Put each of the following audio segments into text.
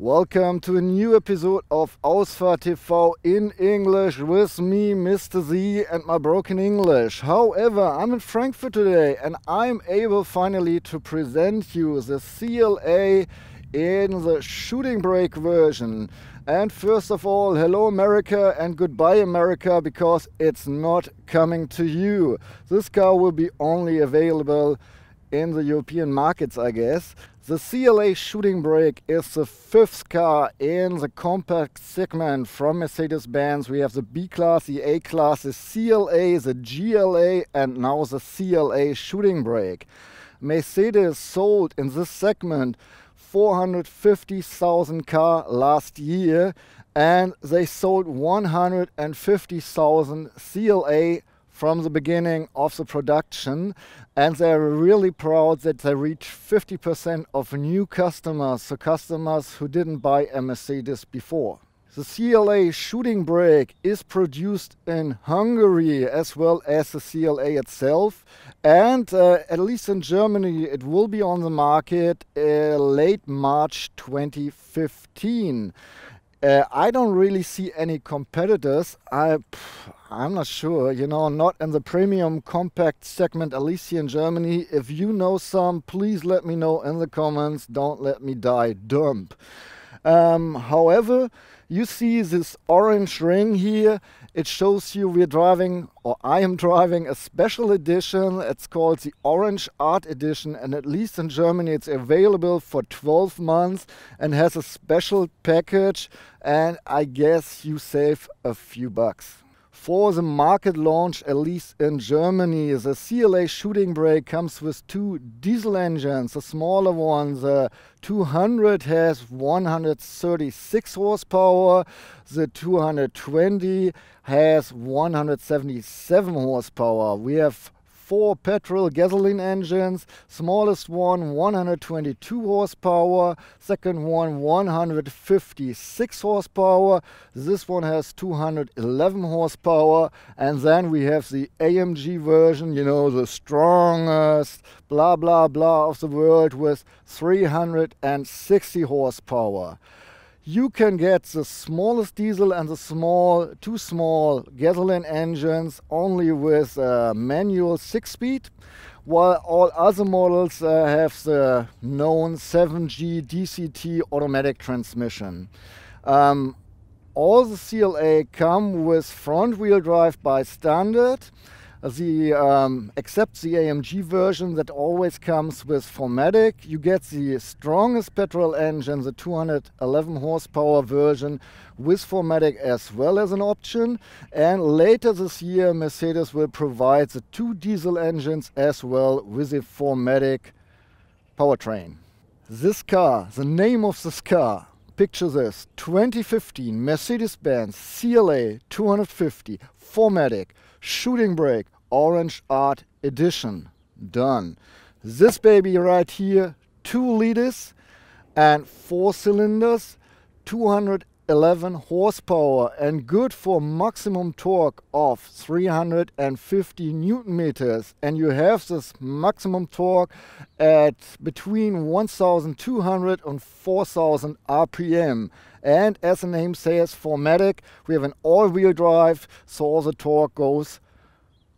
Welcome to a new episode of Ausfahrt TV in English with me, Mr. Z, and my broken English. However, I'm in Frankfurt today and I'm able finally to present you the CLA in the Shooting Brake version. And first of all, hello America and goodbye America, because it's not coming to you. This car will be only available in the European markets, I guess. The CLA Shooting Brake is the fifth car in the compact segment from Mercedes-Benz. We have the B-Class, the A-Class, the CLA, the GLA, and now the CLA Shooting Brake. Mercedes sold in this segment 450,000 cars last year, and they sold 150,000 CLA from the beginning of the production, and they're really proud that they reach 50% of new customers, so customers who didn't buy a Mercedes before. The CLA Shooting Brake is produced in Hungary as well as the CLA itself, and at least in Germany it will be on the market late March 2015. I don't really see any competitors. I'm not sure, you know, not in the premium compact segment, at least here in Germany. If you know some, please let me know in the comments. Don't let me die dumb. However, you see this orange ring here. It shows you we're driving, or I am driving, a special edition. It's called the OrangeArt Edition, and at least in Germany it's available for 12 months and has a special package, and I guess you save a few bucks. For the market launch, at least in Germany, the CLA Shooting Brake comes with two diesel engines. The smaller one, the 200, has 136 horsepower. The 220 has 177 horsepower. We have four petrol gasoline engines. Smallest one 122 horsepower, second one 156 horsepower, this one has 211 horsepower, and then we have the AMG version, you know, the strongest blah blah blah of the world, with 360 horsepower. You can get the smallest diesel and the two small gasoline engines only with manual 6-speed, while all other models have the known 7G DCT automatic transmission. All the CLA come with front-wheel drive by standard. Except the AMG version that always comes with 4MATIC. You get the strongest petrol engine, the 211 horsepower version, with 4MATIC as well as an option. And later this year Mercedes will provide the two diesel engines as well with the 4MATIC powertrain. This car, the name of this car, picture this: 2015 Mercedes-Benz CLA 250 4MATIC Shooting Brake OrangeArt Edition. Done. This baby right here, 2 liters and 4 cylinders, 211 horsepower, and good for maximum torque of 350 Newton meters. And you have this maximum torque at between 1200 and 4000 RPM. And as the name says, 4MATIC, we have an all-wheel drive, so all the torque goes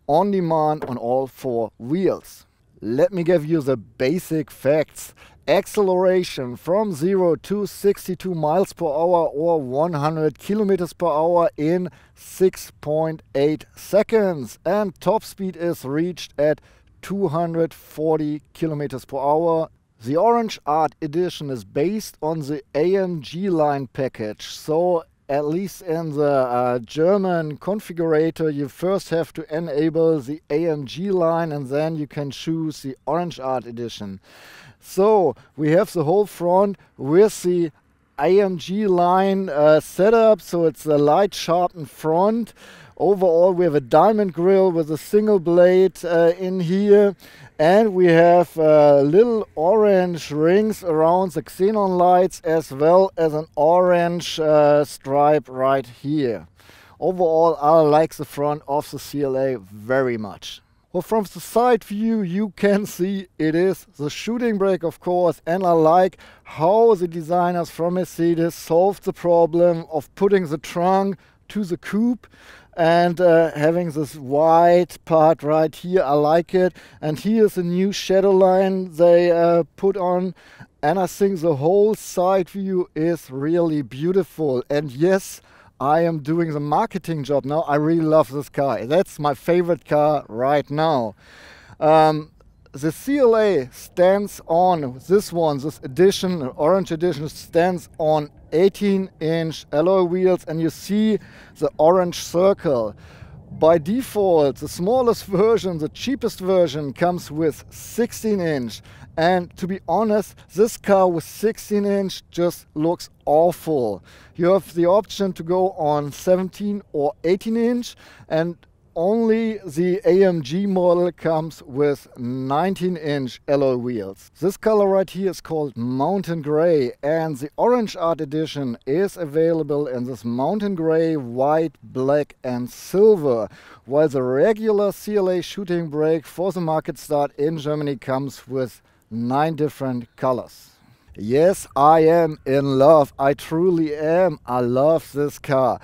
on demand on all 4 wheels. Let me give you the basic facts. Acceleration from 0 to 62 miles per hour or 100 kilometers per hour in 6.8 seconds. And top speed is reached at 240 kilometers per hour. The OrangeArt Edition is based on the AMG line package, so at least in the German configurator you first have to enable the AMG line and then you can choose the OrangeArt Edition. So we have the whole front with the AMG line setup, so it's a light sharpened front. Overall we have a diamond grille with a single blade in here, and we have little orange rings around the xenon lights as well as an orange stripe right here. Overall I like the front of the CLA very much. Well, from the side view, you can see it is the shooting brake, of course, and I like how the designers from Mercedes solved the problem of putting the trunk to the coupe and having this white part right here. I like it. And here's a new shadow line they put on, and I think the whole side view is really beautiful. And yes, I am doing the marketing job now. I really love this car. That's my favorite car right now. The CLA stands on, this one, this edition, orange edition, stands on 18-inch alloy wheels, and you see the orange circle. By default, the smallest version, the cheapest version, comes with 16-inch. And to be honest, this car with 16-inch just looks awful. You have the option to go on 17 or 18-inch, and only the AMG model comes with 19-inch alloy wheels. This color right here is called Mountain Grey, and the OrangeArt Edition is available in this Mountain Grey, white, black and silver, while the regular CLA shooting brake for the market start in Germany comes with 9 different colors. Yes, I am in love. I truly am. I love this car.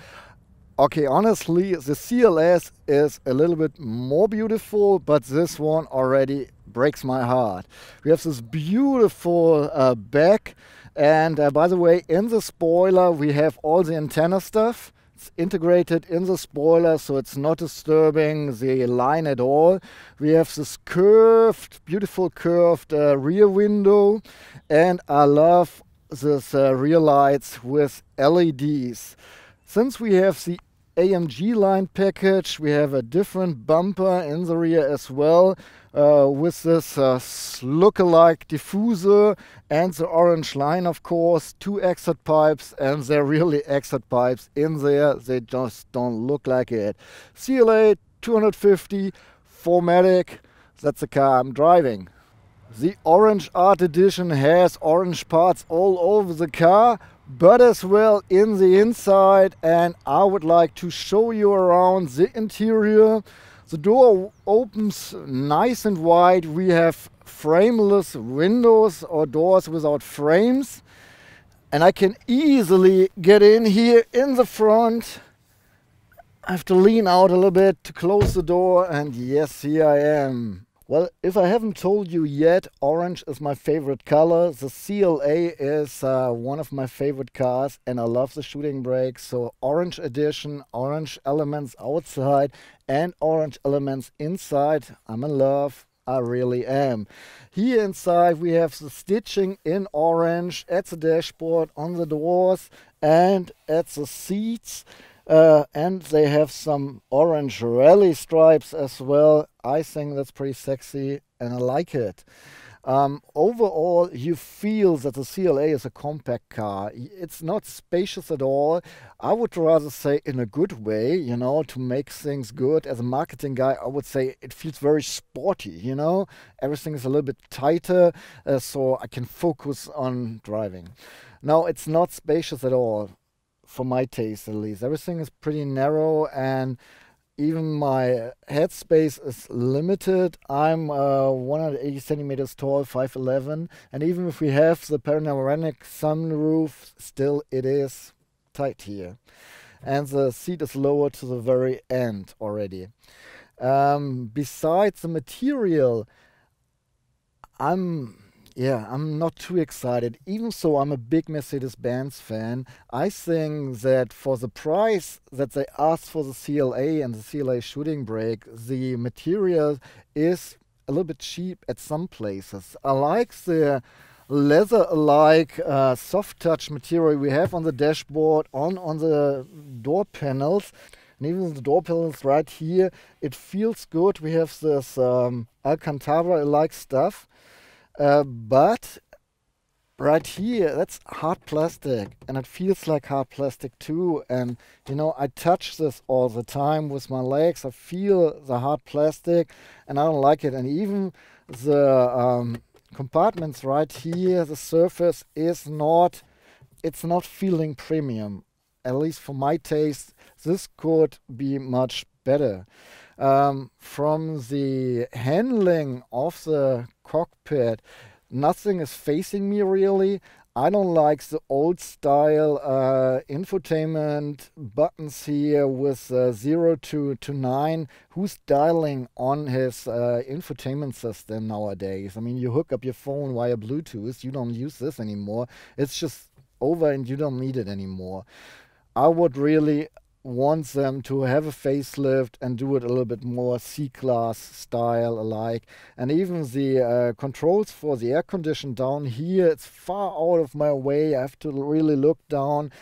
Okay, honestly, the CLS is a little bit more beautiful, but this one already breaks my heart. We have this beautiful back, and by the way, in the spoiler we have all the antenna stuff. It's integrated in the spoiler, so it's not disturbing the line at all. We have this curved, beautiful curved rear window, and I love this rear lights with LEDs. Since we have the AMG line package, we have a different bumper in the rear as well, with this look-alike diffuser and the orange line, of course, 2 exit pipes, and they're really exit pipes in there. They just don't look like it. CLA 250, 4MATIC, that's the car I'm driving. The OrangeArt Edition has orange parts all over the car, but as well in the inside, and I would like to show you around the interior. The door opens nice and wide. We have frameless windows or doors without frames, and I can easily get in here in the front. I have to lean out a little bit to close the door, and yes, here I am. Well, if I haven't told you yet, orange is my favorite color. The CLA is one of my favorite cars, and I love the shooting brake. So orange edition, orange elements outside and orange elements inside. I'm in love. I really am. Here inside we have the stitching in orange at the dashboard, on the doors and at the seats. And they have some orange rally stripes as well. I think that's pretty sexy and I like it. Overall, you feel that the CLA is a compact car. It's not spacious at all. I would rather say in a good way, you know, to make things good. As a marketing guy, I would say it feels very sporty, you know. Everything is a little bit tighter, so I can focus on driving. Now, it's not spacious at all. For my taste at least. Everything is pretty narrow, and even my headspace is limited. I'm 180 centimeters tall, 5'11", and even if we have the panoramic sunroof, still it is tight here. And the seat is lower to the very end already. Besides the material, I'm not too excited. Even so, I'm a big Mercedes-Benz fan. I think that for the price that they asked for the CLA and the CLA shooting brake, the material is a little bit cheap at some places. I like the leather-like soft touch material we have on the dashboard, on the door panels. And even the door panels right here, it feels good. We have this Alcantara-like stuff. But right here, that's hard plastic, and it feels like hard plastic too. And you know, I touch this all the time with my legs. I feel the hard plastic, and I don't like it. And even the compartments right here, the surface is not, it's not feeling premium. At least for my taste, this could be much better. From the handling of the cockpit, nothing is facing me really. I don't like the old style infotainment buttons here with 0 to 9. Who's dialing on his infotainment system nowadays? I mean, you hook up your phone via Bluetooth. You don't use this anymore. It's just over and you don't need it anymore. I would really want them to have a facelift and do it a little bit more C-Class style alike. And even the controls for the air condition down here, it's far out of my way. I have to really look down.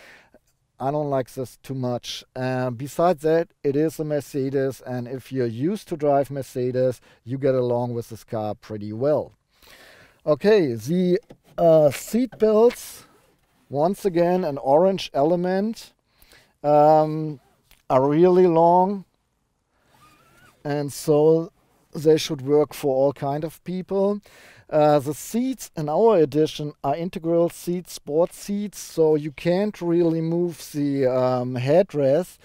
I don't like this too much. Besides that, it is a Mercedes, and if you're used to drive Mercedes, you get along with this car pretty well. Okay, the seat belts, once again an orange element. Are really long, and so they should work for all kind of people. The seats in our edition are integral seats, sport seats, so you can't really move the headrest,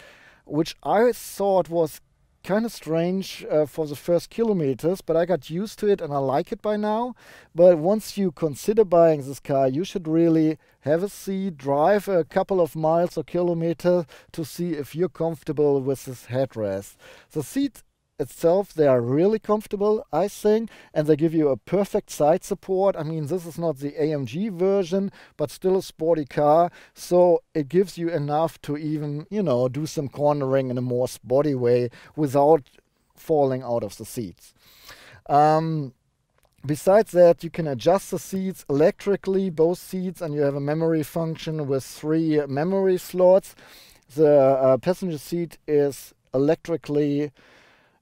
which I thought was kind of strange for the first kilometers, but I got used to it and I like it by now. But once you consider buying this car, you should really have a seat, drive a couple of miles or kilometers to see if you're comfortable with this headrest. The seat itself, they are really comfortable, I think, and they give you a perfect side support. I mean, this is not the AMG version, but still a sporty car, so it gives you enough to even, you know, do some cornering in a more sporty way without falling out of the seats. Besides that, you can adjust the seats electrically, both seats, and you have a memory function with 3 memory slots. The passenger seat is electrically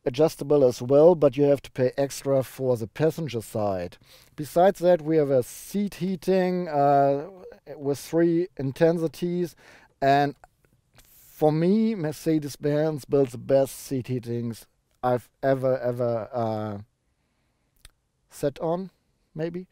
adjustable as well, but you have to pay extra for the passenger side. Besides that, we have a seat heating with 3 intensities, and for me, Mercedes-Benz builds the best seat heatings I've ever sat on, maybe.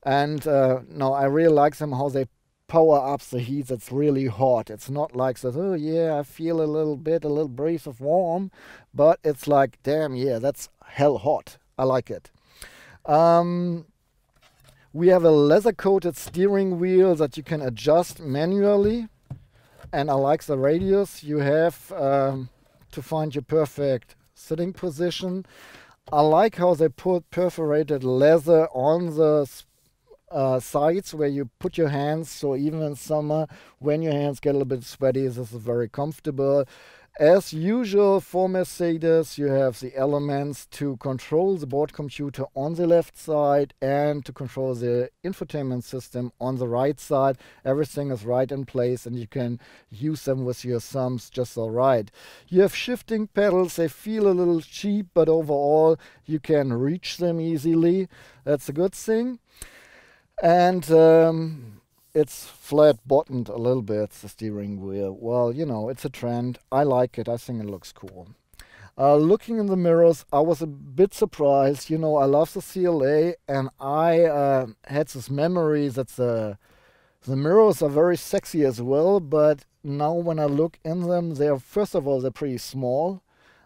And no, I really like them, how they power up the heat that's really hot. It's not like that, oh yeah, I feel a little breeze of warm, but it's like, damn, yeah, that's hell hot. I like it. We have a leather coated steering wheel that you can adjust manually, and I like the radius you have to find your perfect sitting position. I like how they put perforated leather on the sides where you put your hands, so even in summer when your hands get a little bit sweaty, this is very comfortable. As usual for Mercedes, you have the elements to control the board computer on the left side and to control the infotainment system on the right side. Everything is right in place and you can use them with your thumbs just all right. You have shifting pedals. They feel a little cheap, but overall you can reach them easily. That's a good thing. And it's flat bottomed a little bit, the steering wheel. Well, you know, it's a trend. I like it. I think it looks cool. Looking in the mirrors, I was a bit surprised. You know, I love the CLA, and I had this memory that the mirrors are very sexy as well, but now when I look in them, they're, first of all, they're pretty small.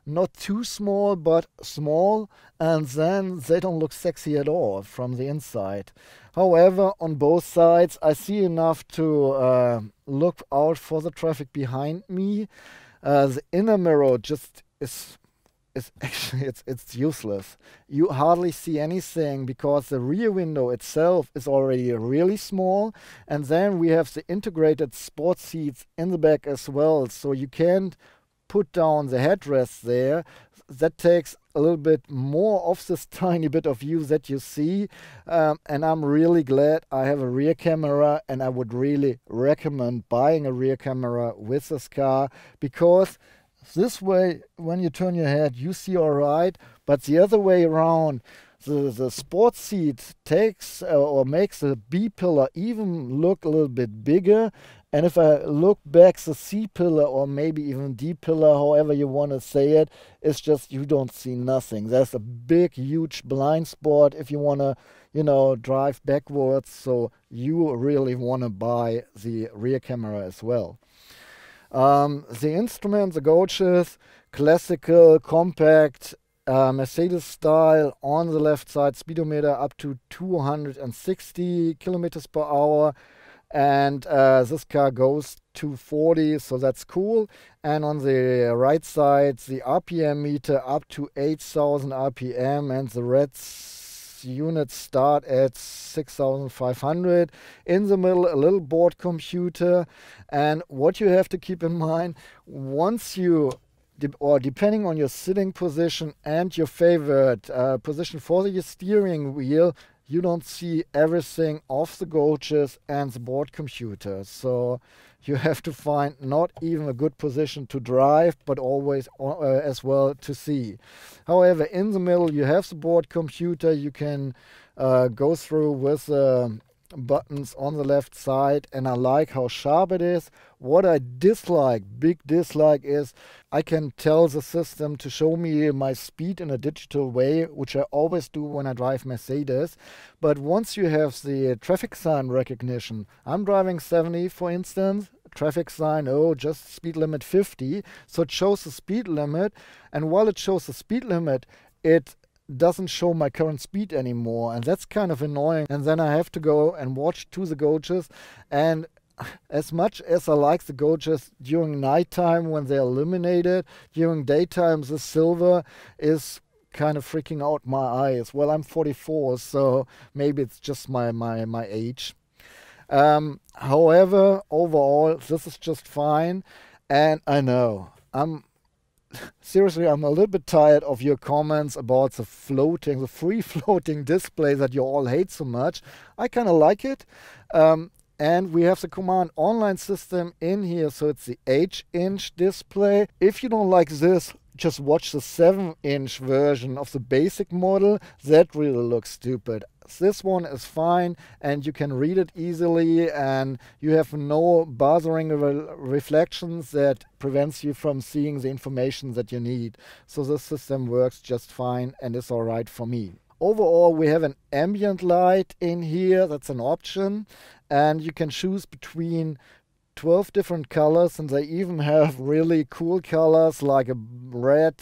Not too small, but small, and then they don't look sexy at all from the inside. However, on both sides, I see enough to look out for the traffic behind me. The inner mirror just is actually it's useless. You hardly see anything because the rear window itself is already really small, and then we have the integrated sport seats in the back as well, so you can't put down the headrest there. That takes a little bit more of this tiny bit of view that you see, and I'm really glad I have a rear camera, and I would really recommend buying a rear camera with this car, because this way when you turn your head you see all right, but the other way around, the sports seat takes or makes the B-pillar even look a little bit bigger. And if I look back, the C-pillar, or maybe even D-pillar, however you want to say it, it's just you don't see nothing. There's a big, huge blind spot if you want to, you know, drive backwards. So you really want to buy the rear camera as well. The instruments, the gauges, classical, compact, Mercedes style. On the left side, speedometer up to 260 kilometers per hour. And this car goes to 40, so that's cool. And on the right side, the RPM meter up to 8,000 RPM, and the red units start at 6,500. In the middle, a little board computer. And what you have to keep in mind, once you depending on your sitting position and your favorite position for your steering wheel, you don't see everything off the gauges and the board computer. So you have to find not even a good position to drive, but always as well to see. However, in the middle you have the board computer. You can go through with buttons on the left side, and I like how sharp it is. What I dislike, big dislike, is I can tell the system to show me my speed in a digital way, which I always do when I drive Mercedes. But once you have the traffic sign recognition, I'm driving 70 for instance, traffic sign, oh, just speed limit 50, so it shows the speed limit, and while it shows the speed limit, it doesn't show my current speed anymore, and that's kind of annoying. And then I have to go and watch to the gauges, and as much as I like the gauges during nighttime when they're illuminated, during daytime the silver is kind of freaking out my eyes. Well, I'm 44, so maybe it's just my age. However, overall this is just fine. And I know seriously, I'm a little bit tired of your comments about the free floating display that you all hate so much. I kind of like it. And we have the command online system in here, so it's the 8-inch display. If you don't like this, just watch the 7-inch version of the basic model. That really looks stupid. This one is fine, and you can read it easily, and you have no bothering reflections that prevents you from seeing the information that you need. So this system works just fine and is alright for me. Overall, we have an ambient light in here. That's an option, and you can choose between 12 different colors, and they even have really cool colors like a red,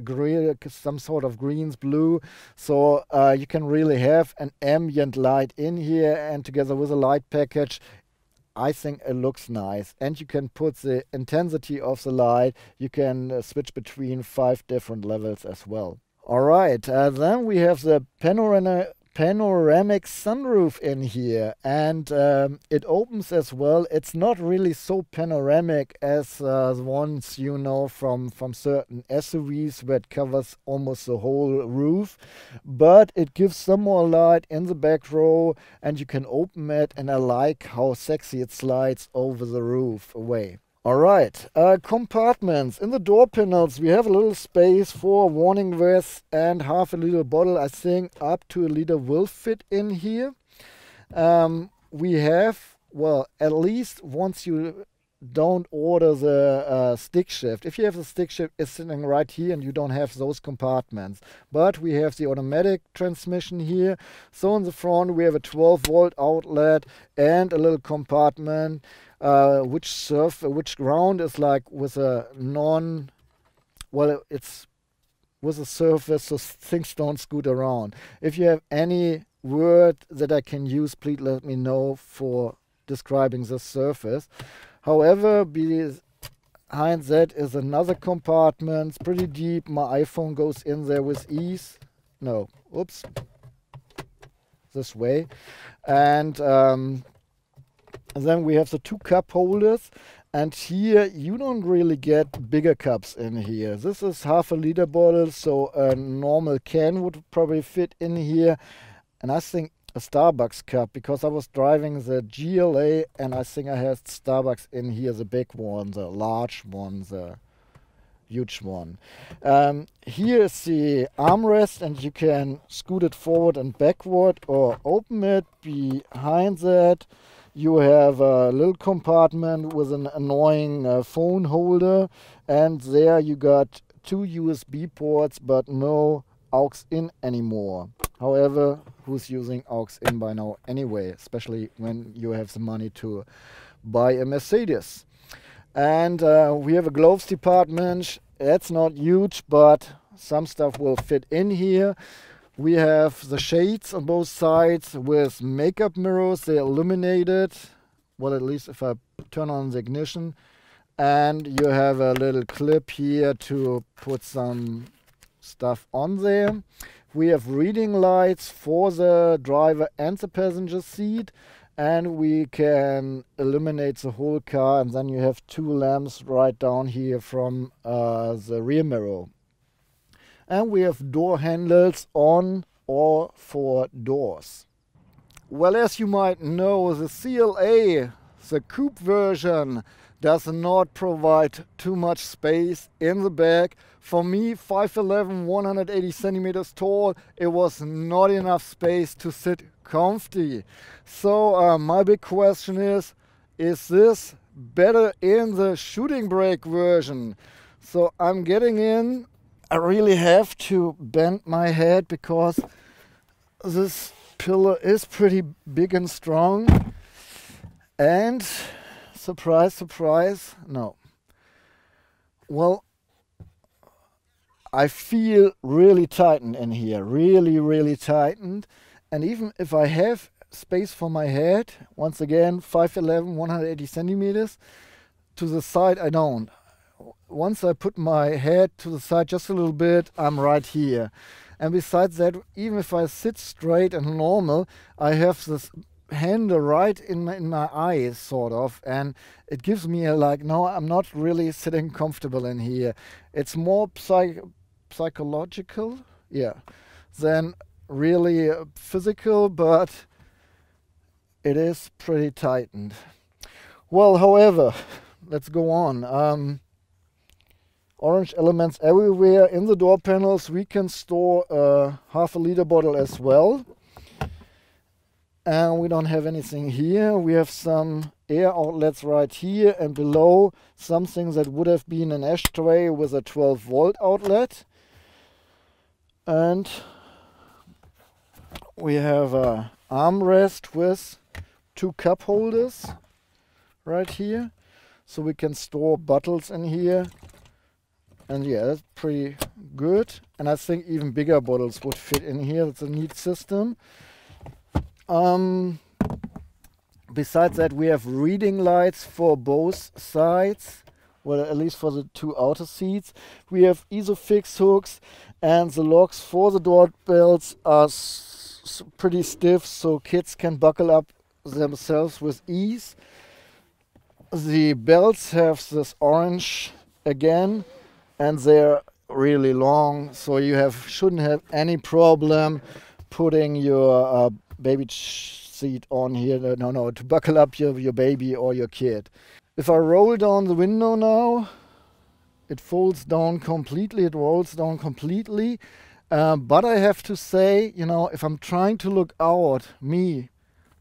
green, some sort of greens, blue. So you can really have an ambient light in here, and together with a light package, I think it looks nice. And you can put the intensity of the light. You can switch between 5 different levels as well. Alright, then we have the panoramic sunroof in here, and it opens as well. It's not really so panoramic as the ones you know from certain SUVs where it covers almost the whole roof, but it gives some more light in the back row, and you can open it, and I like how sexy it slides over the roof away. Alright, compartments. In the door panels we have a little space for warning vests, and half a liter bottle. I think up to a liter will fit in here. We have, well, at least once you don't order the stick shift. If you have the stick shift, it's sitting right here and you don't have those compartments. But we have the automatic transmission here. So in the front we have a 12-volt outlet and a little compartment which ground is like with a it's with a surface so things don't scoot around. If you have any word that I can use, please let me know for describing this surface. However, behind that is another compartment. It's pretty deep. My iPhone goes in there with ease. No, oops. This way. And then we have the 2 cup holders, and here you don't really get bigger cups in here. This is half a liter bottle, so a normal can would probably fit in here, and I think a Starbucks cup, because I was driving the GLA and I think I had Starbucks in here, the big one, the large one, the huge one. Here is the armrest, and you can scoot it forward and backward or open it. Behind that you have a little compartment with an annoying phone holder, and there you got 2 USB ports but no aux in anymore. However, who's using aux in by now anyway, especially when you have the money to buy a Mercedes? And we have a gloves department. It's not huge, but some stuff will fit in here. We have the shades on both sides with makeup mirrors. They're illuminated. Well, at least if I turn on the ignition. And you have a little clip here to put some stuff on there. We have reading lights for the driver and the passenger seat. And we can illuminate the whole car, and then you have two lamps right down here from the rear mirror. And we have door handles on all four doors. Well, as you might know, the CLA, the coupe version, does not provide too much space in the back. For me, 5'11", 180 centimeters tall, it was not enough space to sit comfy. So my big question is this better in the Shooting Brake version? So I'm getting in. I really have to bend my head because this pillar is pretty big and strong. And surprise, surprise, no. Well, I feel really tightened in here, really tightened. And even if I have space for my head, once again, 5'11", 180 centimeters, to the side I don't. Once I put my head to the side just a little bit, I'm right here. And besides that, even if I sit straight and normal, I have this handle right in my eyes, sort of, and it gives me a like, no, I'm not really sitting comfortable in here. It's more psychological, yeah, than really physical, but it is pretty tightened. Well, however, let's go on. Orange elements everywhere. In the door panels we can store a ½ liter bottle as well. And we don't have anything here. We have some air outlets right here, and below something that would have been an ashtray with a 12-volt outlet. And we have a armrest with two cup holders right here. So we can store bottles in here. And yeah, that's pretty good. And I think even bigger bottles would fit in here. It's a neat system. Besides that, we have reading lights for both sides. Well, at least for the two outer seats. We have ISOFIX hooks, and the locks for the door belts are pretty stiff, so kids can buckle up themselves with ease. The belts have this orange again, and they're really long, so you shouldn't have any problem putting your baby seat on here. No, to buckle up your baby or your kid. If I roll down the window now, it folds down completely, it rolls down completely. But I have to say, you know, if I'm trying to look out, me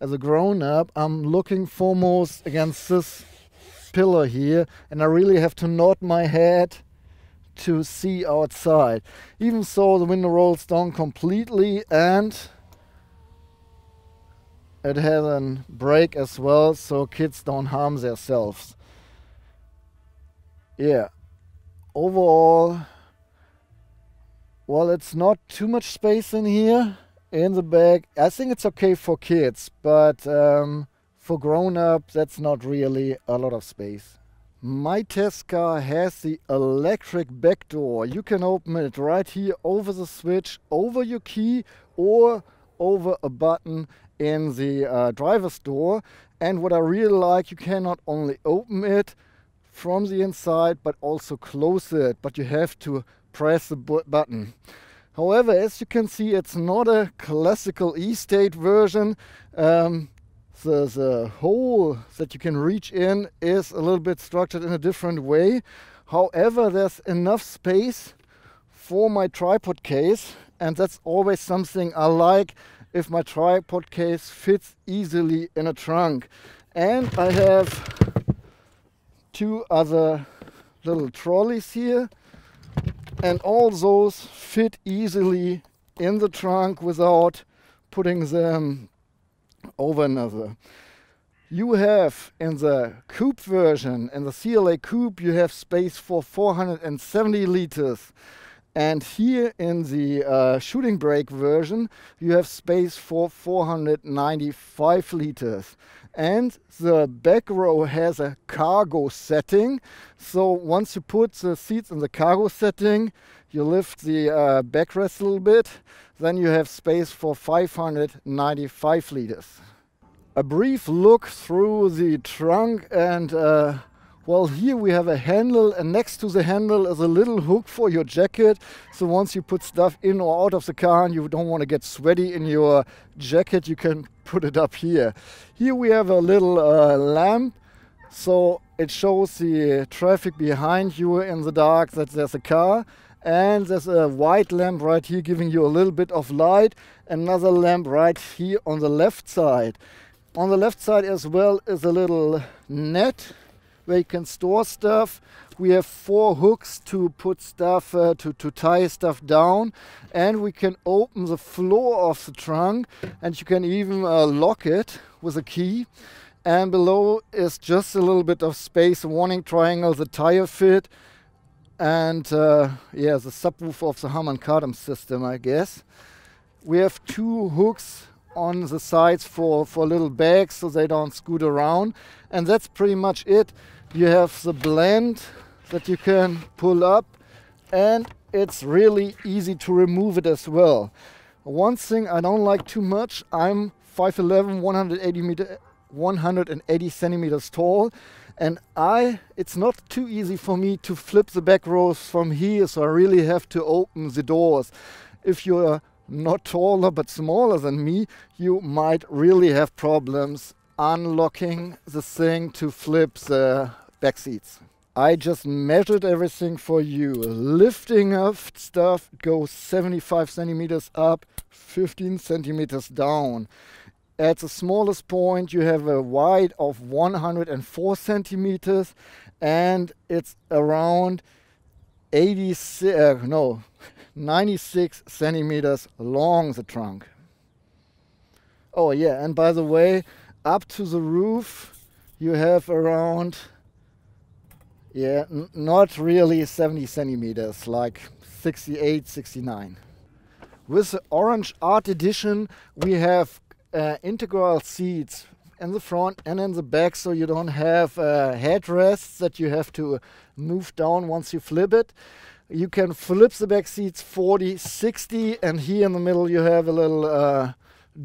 as a grown-up, I'm looking foremost against this pillar here, and I really have to nod my head to see outside. Even so, the window rolls down completely, and it has a brake as well, so kids don't harm themselves. Yeah, overall, well, it's not too much space in here in the back. I think it's okay for kids, but for grown-up, that's not really a lot of space. My test car has the electric back door. You can open it right here over the switch, over your key, or over a button in the driver's door. And what I really like, you can not only open it from the inside, but also close it. But you have to press the button. However, as you can see, it's not a classical E-State version. The hole that you can reach in is a little bit structured in a different way. However, there's enough space for my tripod case, and that's always something I like, if my tripod case fits easily in a trunk. And I have two other little trolleys here, and all those fit easily in the trunk without putting them over another. You have in the coupe version, in the CLA coupe, you have space for 470 liters. And here in the Shooting Brake version, you have space for 495 liters. And the back row has a cargo setting. So once you put the seats in the cargo setting, you lift the backrest a little bit, then you have space for 595 liters. A brief look through the trunk, and well, here we have a handle, and next to the handle is a little hook for your jacket. So once you put stuff in or out of the car and you don't want to get sweaty in your jacket, you can put it up here. Here we have a little lamp, so it shows the traffic behind you in the dark that there's a car. And there's a white lamp right here giving you a little bit of light. Another lamp right here on the left side. On the left side as well is a little net where you can store stuff. We have 4 hooks to put stuff, to tie stuff down. And we can open the floor of the trunk, and you can even lock it with a key. And below is just a little bit of space, a warning triangle, the tire fit, and yeah, the subwoofer of the Haben cardam system, I guess. We have 2 hooks on the sides for little bags so they don't scoot around, and that's pretty much it. You have the blend that you can pull up, and it's really easy to remove it as well. One thing I don't like too much, I'm 5'11", 180 centimeters tall, and it's not too easy for me to flip the back rows from here, so I really have to open the doors. If you're not taller but smaller than me, you might really have problems unlocking the thing to flip the back seats. I just measured everything for you. Lifting up stuff goes 75 centimeters up, 15 centimeters down. At the smallest point you have a wide of 104 centimeters, and it's around 96 centimeters long, the trunk. Oh yeah, and by the way, up to the roof you have around, not really 70 centimeters, like 68, 69. With the OrangeArt Edition we have integral seats in the front and in the back, so you don't have headrests that you have to move down once you flip it. You can flip the back seats 40, 60, and here in the middle you have a little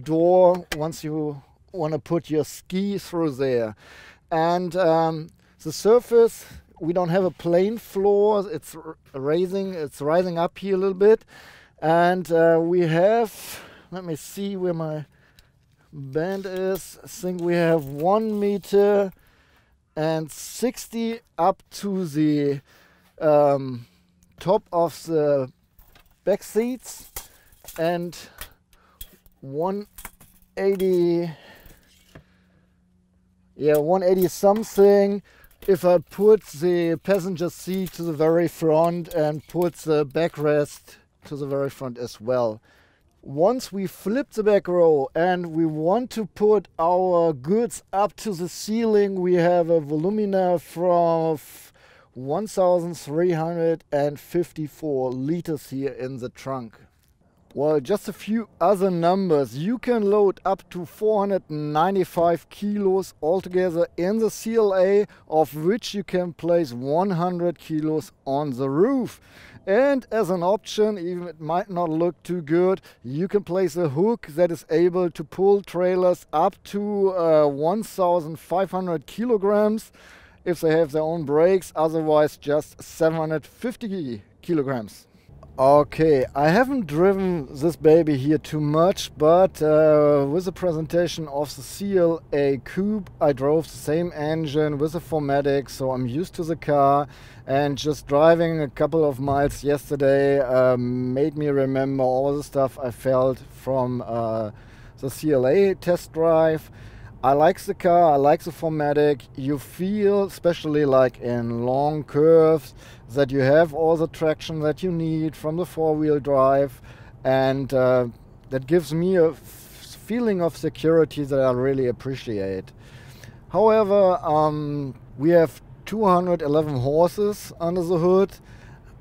door once you want to put your ski through there. And the surface, we don't have a plain floor, it's rising up here a little bit. And we have, let me see where my band is, I think we have 1 meter and 60 up to the top of the back seats, and 180, 180 something if I put the passenger seat to the very front and put the backrest to the very front as well. Once we flip the back row and we want to put our goods up to the ceiling, we have a volumina from 1,354 liters here in the trunk. Well, just a few other numbers. You can load up to 495 kilos altogether in the CLA, of which you can place 100 kilos on the roof. And as an option, even it might not look too good, you can place a hook that is able to pull trailers up to 1,500 kilograms if they have their own brakes, otherwise just 750 kilograms. Okay, I haven't driven this baby here too much, but with the presentation of the CLA Coupe, I drove the same engine with the 4MATIC, so I'm used to the car, and just driving a couple of miles yesterday made me remember all the stuff I felt from the CLA test drive. I like the car, I like the 4MATIC. You feel, especially like in long curves, that you have all the traction that you need from the four-wheel drive, and that gives me a feeling of security that I really appreciate. However, we have 211 horses under the hood,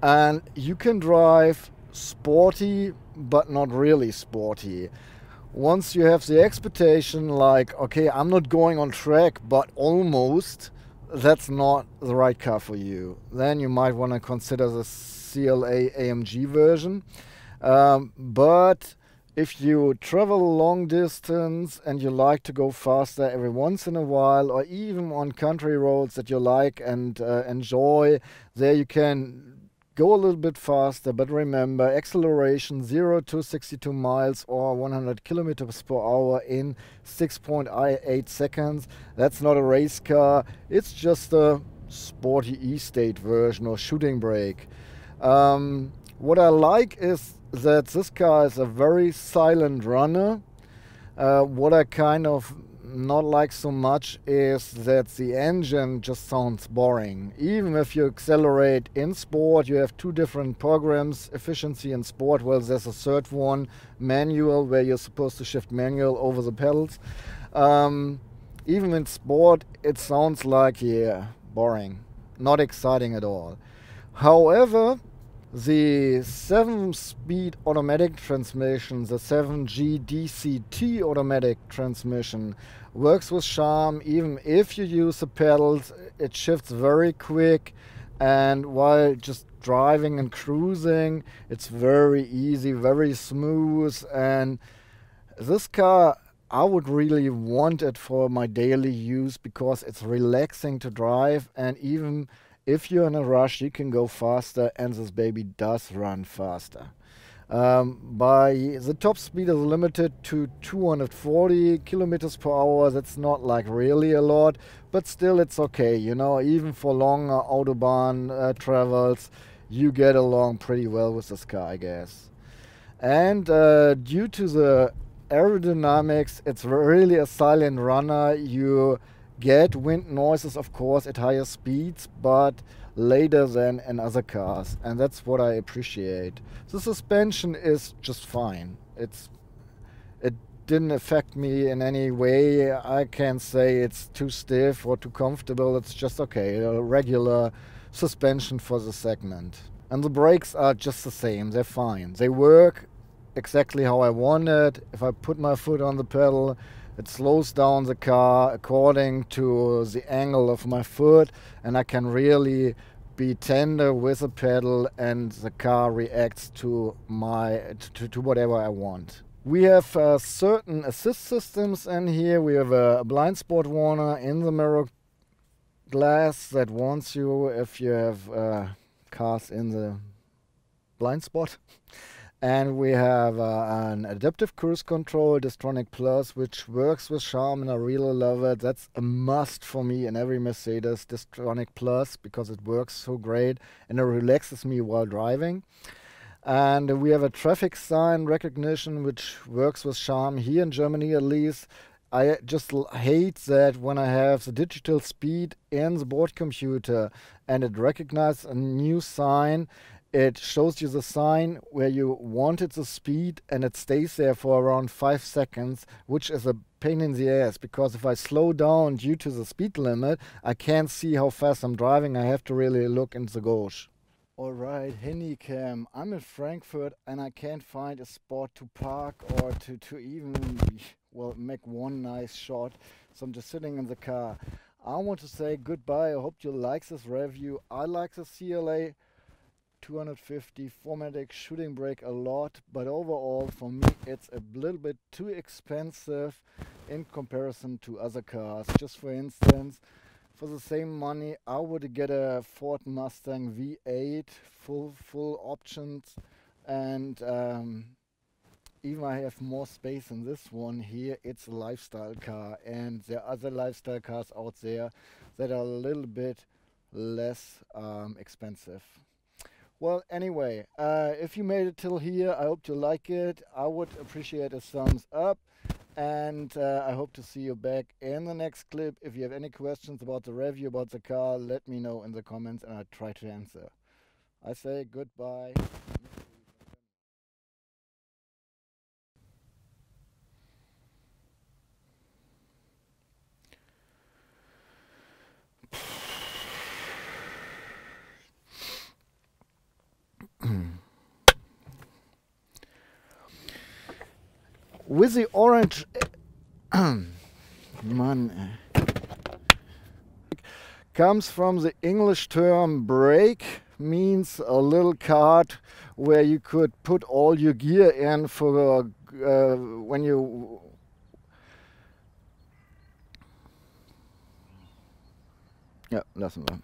and you can drive sporty but not really sporty. Once you have the expectation like, okay, I'm not going on track but almost, that's not the right car for you. Then you might want to consider the CLA AMG version. But if you travel long distance and you like to go faster every once in a while, or even on country roads that you like and enjoy, there you can go a little bit faster. But remember, acceleration 0 to 62 miles or 100 kilometers per hour in 6.8 seconds. That's not a race car, it's just a sporty E-State version or Shooting Brake. What I like is that this car is a very silent runner. What I kind of not like so much is that the engine just sounds boring. Even if you accelerate in sport, you have two different programs, efficiency and sport. Well, there's a third one, manual, where you're supposed to shift manual over the pedals. Even in sport, it sounds like, yeah, boring, not exciting at all. However, the 7-speed automatic transmission, the 7G DCT automatic transmission, works with charm. Even if you use the pedals, it shifts very quick, and while just driving and cruising, it's very easy, very smooth. And this car, I would really want it for my daily use because it's relaxing to drive, and even if you're in a rush, you can go faster, and this baby does run faster. By the top speed is limited to 240 kilometers per hour. That's not like really a lot, but still it's okay. You know, even for longer Autobahn travels, you get along pretty well with this car, I guess. And due to the aerodynamics, it's really a silent runner. You get wind noises, of course, at higher speeds, but later than in other cars, and that's what I appreciate. The suspension is just fine. It didn't affect me in any way. I can't say it's too stiff or too comfortable. It's just okay, a regular suspension for the segment. And the brakes are just the same. They're fine. They work exactly how I want it. If I put my foot on the pedal, it slows down the car according to the angle of my foot, and I can really be tender with the pedal, and the car reacts to whatever I want. We have certain assist systems in here. We have a blind spot warner in the mirror glass that warns you if you have cars in the blind spot. And we have an adaptive cruise control, Distronic Plus, which works with charm, and I really love it. That's a must for me in every Mercedes, Distronic Plus, because it works so great and it relaxes me while driving. And we have a traffic sign recognition, which works with charm here in Germany at least. I just hate that when I have the digital speed in the board computer and it recognizes a new sign, it shows you the sign where you wanted the speed, and it stays there for around 5 seconds, which is a pain in the ass, because if I slow down due to the speed limit, I can't see how fast I'm driving. I have to really look into the gauge. Alright, Handycam. I'm in Frankfurt and I can't find a spot to park or to even, well, make one nice shot. So I'm just sitting in the car. I want to say goodbye. I hope you like this review. I like the CLA 250 4MATIC Shooting Brake a lot, but overall for me it's a little bit too expensive in comparison to other cars. Just for instance, for the same money I would get a Ford Mustang V8 full options, and even I have more space in this one here. It's a lifestyle car, and there are other lifestyle cars out there that are a little bit less expensive. Well, anyway, if you made it till here, I hope you like it. I would appreciate a thumbs up, and I hope to see you back in the next clip. If you have any questions about the review, about the car, let me know in the comments and I'll try to answer. I say goodbye. With the orange man, comes from the English term brake, means a little cart where you could put all your gear in for when you ja, lassen wir.